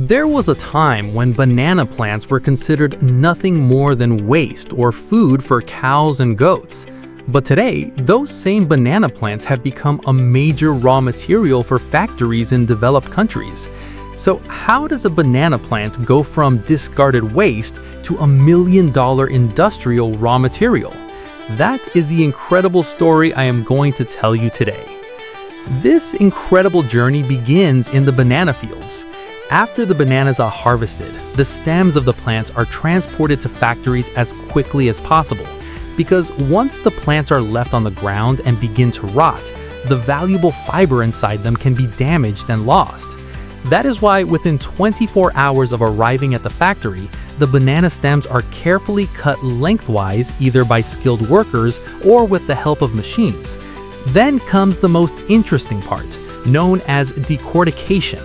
There was a time when banana plants were considered nothing more than waste or food for cows and goats. But today, those same banana plants have become a major raw material for factories in developed countries. So how does a banana plant go from discarded waste to $1 million industrial raw material? That is the incredible story I am going to tell you today. This incredible journey begins in the banana fields. After the bananas are harvested, the stems of the plants are transported to factories as quickly as possible, because once the plants are left on the ground and begin to rot, the valuable fiber inside them can be damaged and lost. That is why within 24 hours of arriving at the factory, the banana stems are carefully cut lengthwise either by skilled workers or with the help of machines. Then comes the most interesting part, known as decortication.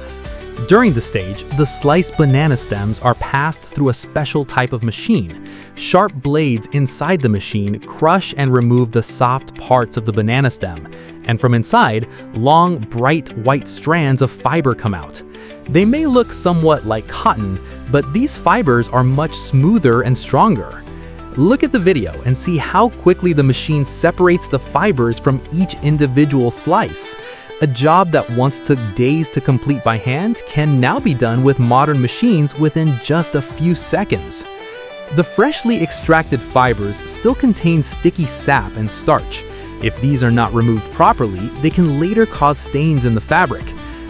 During the stage, the sliced banana stems are passed through a special type of machine. Sharp blades inside the machine crush and remove the soft parts of the banana stem, and from inside, long, bright white strands of fiber come out. They may look somewhat like cotton, but these fibers are much smoother and stronger. Look at the video and see how quickly the machine separates the fibers from each individual slice. A job that once took days to complete by hand can now be done with modern machines within just a few seconds. The freshly extracted fibers still contain sticky sap and starch. If these are not removed properly, they can later cause stains in the fabric.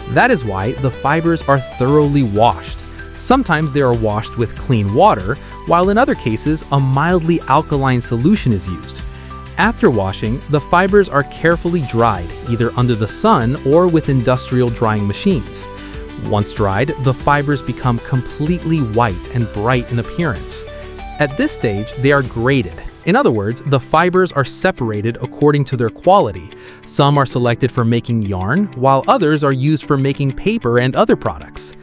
That is why the fibers are thoroughly washed. Sometimes they are washed with clean water, while in other cases, a mildly alkaline solution is used. After washing, the fibers are carefully dried, either under the sun or with industrial drying machines. Once dried, the fibers become completely white and bright in appearance. At this stage, they are graded. In other words, the fibers are separated according to their quality. Some are selected for making yarn, while others are used for making paper and other products.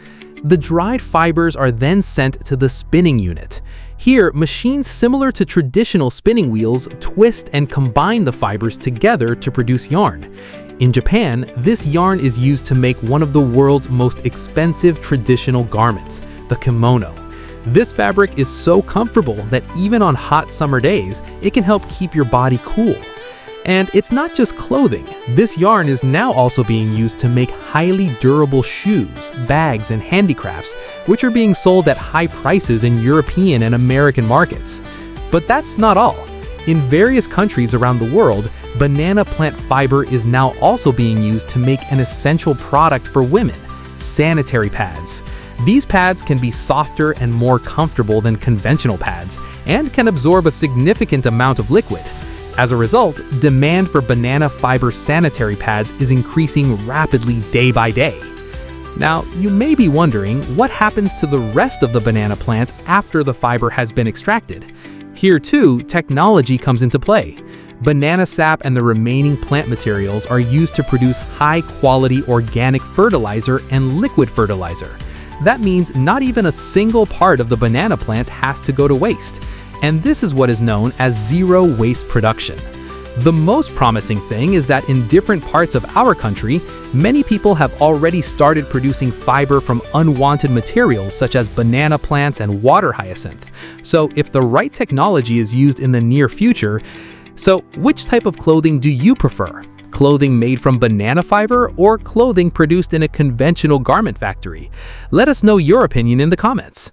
The dried fibers are then sent to the spinning unit. Here, machines similar to traditional spinning wheels twist and combine the fibers together to produce yarn. In Japan, this yarn is used to make one of the world's most expensive traditional garments, the kimono. This fabric is so comfortable that even on hot summer days, it can help keep your body cool. And it's not just clothing. This yarn is now also being used to make highly durable shoes, bags, and handicrafts, which are being sold at high prices in European and American markets. But that's not all. In various countries around the world, banana plant fiber is now also being used to make an essential product for women, sanitary pads. These pads can be softer and more comfortable than conventional pads, and can absorb a significant amount of liquid. As a result, demand for banana fiber sanitary pads is increasing rapidly day by day. Now, you may be wondering what happens to the rest of the banana plants after the fiber has been extracted. Here too, technology comes into play. Banana sap and the remaining plant materials are used to produce high-quality organic fertilizer and liquid fertilizer. That means not even a single part of the banana plant has to go to waste. And this is what is known as zero waste production. The most promising thing is that in different parts of our country, many people have already started producing fiber from unwanted materials such as banana plants and water hyacinth. So if the right technology is used in the near future, which type of clothing do you prefer? Clothing made from banana fiber or clothing produced in a conventional garment factory? Let us know your opinion in the comments.